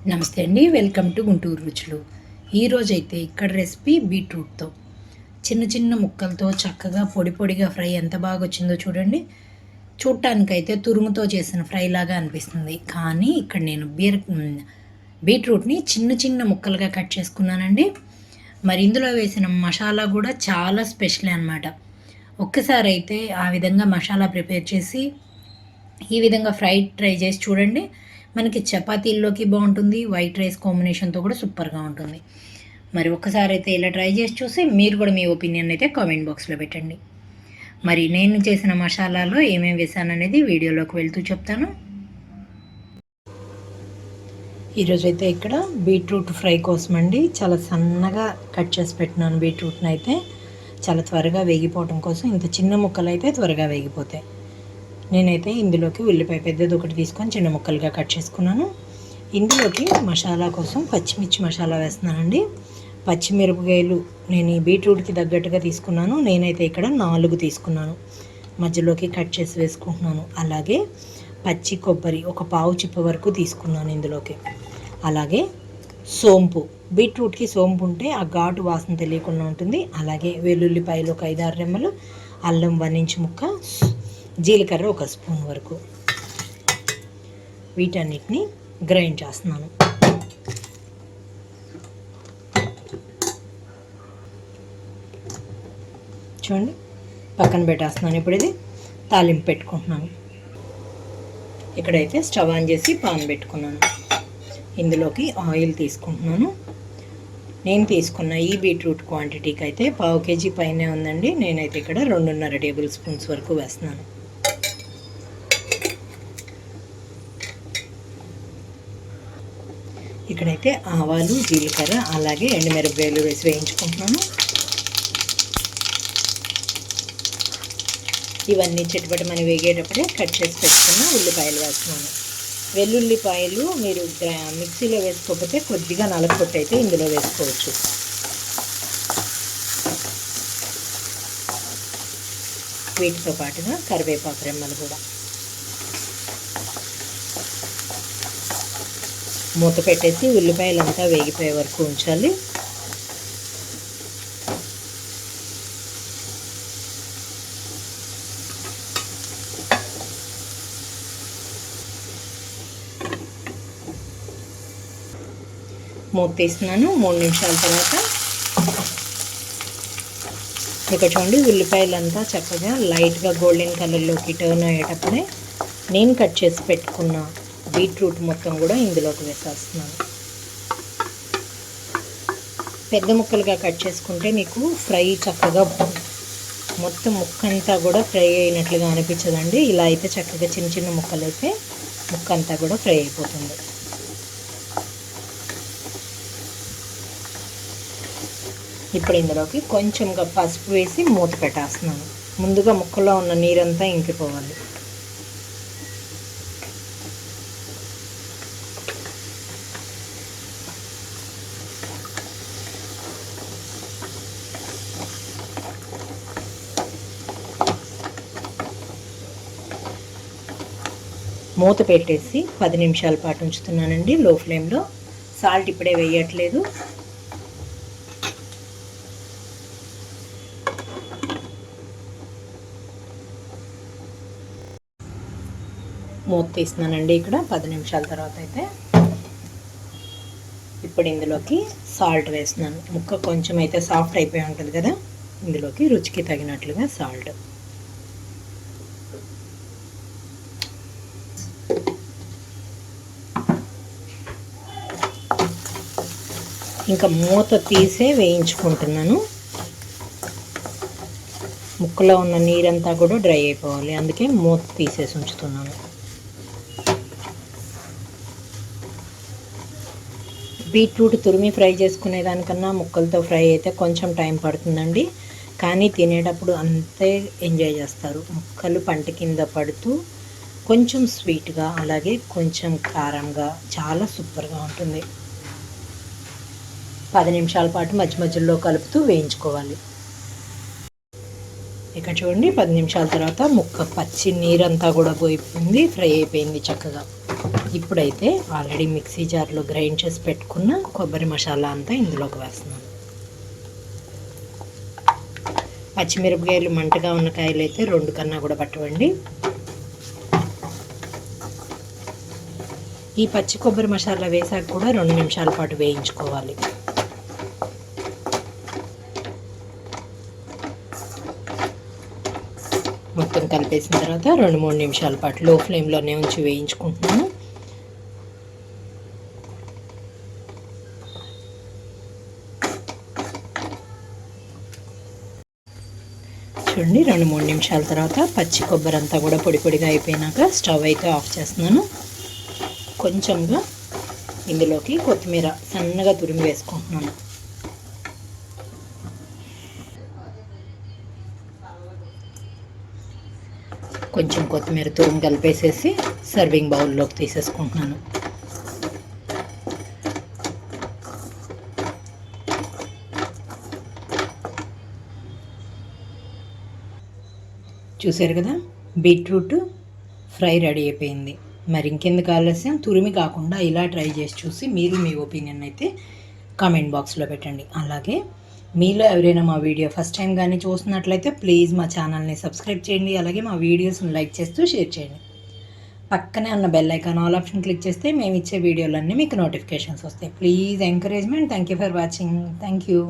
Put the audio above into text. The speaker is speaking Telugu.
నమస్తే అండి, వెల్కమ్ టు గుంటూరు రుచులు. ఈరోజైతే ఇక్కడ రెసిపీ బీట్రూట్తో చిన్న చిన్న ముక్కలతో చక్కగా పొడి పొడిగా ఫ్రై ఎంత బాగా వచ్చిందో చూడండి. చూడటానికైతే తురుముతో చేసిన ఫ్రై లాగా అనిపిస్తుంది, కానీ ఇక్కడ నేను బీట్రూట్ని చిన్న చిన్న ముక్కలుగా కట్ చేసుకున్నానండి. మరి ఇందులో వేసిన మసాలా కూడా చాలా స్పెషల్ అనమాట. ఒక్కసారి అయితే ఆ విధంగా మసాలా ప్రిపేర్ చేసి ఈ విధంగా ట్రై చేసి చూడండి. మనకి చపాతీల్లోకి బాగుంటుంది, వైట్ రైస్ కాంబినేషన్తో కూడా సూపర్గా ఉంటుంది. మరి ఒక్కసారి అయితే ఇలా ట్రై చేసి చూసి మీరు కూడా మీ ఒపీనియన్ అయితే కామెంట్ బాక్స్లో పెట్టండి. మరి నేను చేసిన మసాలాలో ఏమేమి వేసాననేది వీడియోలోకి వెళ్తూ చెప్తాను. ఈరోజు అయితే ఇక్కడ బీట్రూట్ ఫ్రై కోసం అండి చాలా సన్నగా కట్ చేసి పెట్టినాను. బీట్రూట్ని అయితే చాలా త్వరగా వేగిపోవడం కోసం ఇంత చిన్న ముక్కలు అయితే త్వరగా వేగిపోతాయి. నేనైతే ఇందులోకి ఉల్లిపాయ పెద్దది ఒకటి తీసుకొని చిన్న ముక్కలుగా కట్ చేసుకున్నాను. ఇందులోకి మసాలా కోసం పచ్చిమిర్చి మసాలా వేస్తున్నానండి. పచ్చిమిరపకాయలు నేను ఈ బీట్రూట్కి తగ్గట్టుగా తీసుకున్నాను. నేనైతే ఇక్కడ 4 తీసుకున్నాను, మధ్యలోకి కట్ చేసి వేసుకుంటున్నాను. అలాగే పచ్చి కొబ్బరి ఒక పావు చిప్ప వరకు తీసుకున్నాను ఇందులోకి. అలాగే సోంపు, బీట్రూట్కి సోంపు ఉంటే ఆ ఘాటు వాసన తెలియకుండా ఉంటుంది. అలాగే వెల్లుల్లిపాయలు ఒక 5-6 రెమ్మలు, అల్లం 1 ఇంచు ముక్క, జీలకర్ర 1 స్పూన్ వరకు, వీటన్నిటిని గ్రైండ్ చేస్తున్నాను. చూడండి, పక్కన పెట్టేస్తున్నాను. ఇప్పుడు ఇది తాలింపు పెట్టుకుంటున్నాను. ఇక్కడైతే స్టవ్ ఆన్ చేసి పాన్ పెట్టుకున్నాను. ఇందులోకి ఆయిల్ తీసుకుంటున్నాను. నేను తీసుకున్న ఈ బీట్రూట్ క్వాంటిటీకి అయితే పావు కేజీ పైనే ఉందండి. నేనైతే ఇక్కడ 2.5 టేబుల్ స్పూన్స్ వరకు వేస్తున్నాను. ఇక్కడైతే ఆవాలు, జీలకర్ర అలాగే ఎండుమిరపకాయలు వేసి వేయించుకుంటున్నాను. ఇవన్నీ చిటపటమని వేగేటప్పుడే కట్ చేసి పెట్టుకున్న ఉల్లిపాయలు వేస్తున్నాను. వెల్లుల్లిపాయలు మీరు మిక్సీలో వేసుకోకపోతే కొద్దిగా నలగొట్టి అయితే ఇందులో వేసుకోవచ్చు. వీటితో పాటుగా కరివేపాకు రెమ్మలు కూడా. మూత పెట్టేసి ఉల్లిపాయలంతా వేగిపోయే వరకు ఉంచాలి. మూత తీస్తున్నాను. 3 నిమిషాల తర్వాత ఇక్కడ చూడండి, ఉల్లిపాయలంతా చక్కగా లైట్గా గోల్డెన్ కలర్లోకి టర్న్ అయ్యేటప్పుడే నేను కట్ చేసి పెట్టుకున్న బీట్రూట్ మొత్తం కూడా ఇందులోకి వేసేస్తున్నాను. పెద్ద ముక్కలుగా కట్ చేసుకుంటే మీకు ఫ్రై చక్కగా మొత్తం ముక్కంతా కూడా ఫ్రై అయినట్లుగా అనిపించదండి. ఇలా అయితే చక్కగా చిన్న చిన్న ముక్కలు అయితే ముక్కంతా కూడా ఫ్రై అయిపోతుంది. ఇప్పుడు ఇందులోకి కొంచెంగా పసుపు వేసి మూత పెట్టేస్తున్నాను. ముందుగా ముక్కలో ఉన్న నీరంతా ఇంకిపోవాలి. మూత పెట్టేసి 10 నిమిషాల పాటు ఉంచుతున్నానండి లో ఫ్లేమ్లో. సాల్ట్ ఇప్పుడే వేయట్లేదు. మూత తీస్తున్నానండి ఇక్కడ 10 నిమిషాల తర్వాత అయితే. ఇప్పుడు ఇందులోకి సాల్ట్ వేస్తున్నాను. ముక్క కొంచెం అయితే సాఫ్ట్ అయిపోయి ఉంటుంది కదా, ఇందులోకి రుచికి తగినట్లుగా సాల్ట్. ఇంకా మూత తీసే వేయించుకుంటున్నాను. ముక్కలో ఉన్న నీరంతా కూడా డ్రై అయిపోవాలి, అందుకే మూత తీసేసి ఉంచుతున్నాను. బీట్రూట్ తురిమి ఫ్రై చేసుకునే దానికన్నా ముక్కలతో ఫ్రై అయితే కొంచెం టైం పడుతుందండి, కానీ తినేటప్పుడు అంతే ఎంజాయ్ చేస్తారు. ముక్కలు పంట కింద పడుతూ కొంచెం స్వీట్గా అలాగే కొంచెం కారంగా చాలా సూపర్గా ఉంటుంది. 10 నిమిషాల పాటు మధ్య మధ్యలో కలుపుతూ వేయించుకోవాలి. ఇక్కడ చూడండి, 10 నిమిషాల తర్వాత ముక్క పచ్చి నీరంతా కూడా పోయిపోయింది, ఫ్రై అయిపోయింది చక్కగా. ఇప్పుడైతే ఆల్రెడీ మిక్సీ జార్లో గ్రైండ్ చేసి పెట్టుకున్న కొబ్బరి మసాలా అంతా ఇందులోకి వేస్తున్నాను. పచ్చిమిరపకాయలు మంటగా ఉన్న కాయలు అయితే 2 కన్నా కూడా పట్టవండి. ఈ పచ్చి కొబ్బరి మసాలా వేసాక కూడా 2 నిమిషాల పాటు వేయించుకోవాలి. మొత్తం కలిపేసిన తర్వాత 2-3 నిమిషాల పాటు లో ఫ్లేమ్లోనే ఉంచి వేయించుకుంటున్నాను. చూడండి 2-3 నిమిషాల తర్వాత పచ్చి కొబ్బరి అంతా కూడా పొడి పొడిగా అయిపోయినాక స్టవ్ అయితే ఆఫ్ చేస్తున్నాను. కొంచెంగా ఇందులోకి కొత్తిమీర సన్నగా తురిమి వేసుకుంటున్నాను. కొంచెం కొత్తిమీర తురుము కలిపేసేసి సర్వింగ్ బౌల్లోకి తీసేసుకుంటున్నాను. చూసారు కదా, బీట్రూట్ ఫ్రై రెడీ అయిపోయింది. మరి ఇంకెందుకు ఆలస్యం, తురిమి కాకుండా ఇలా ట్రై చేసి చూసి మీరు మీ ఒపీనియన్ అయితే కామెంట్ బాక్స్లో పెట్టండి. అలాగే మీలో ఎవరైనా మా వీడియో ఫస్ట్ టైం కానీ చూస్తున్నట్లయితే ప్లీజ్ మా ఛానల్ని సబ్స్క్రైబ్ చేయండి. అలాగే మా వీడియోస్ని లైక్ చేస్తూ షేర్ చేయండి. పక్కనే ఉన్న bell icon all option click చేస్తే మేము ఇచ్చే వీడియోలన్నీ మీకు నోటిఫికేషన్స్ వస్తాయి. Please encouragement. Thank you for watching. Thank you.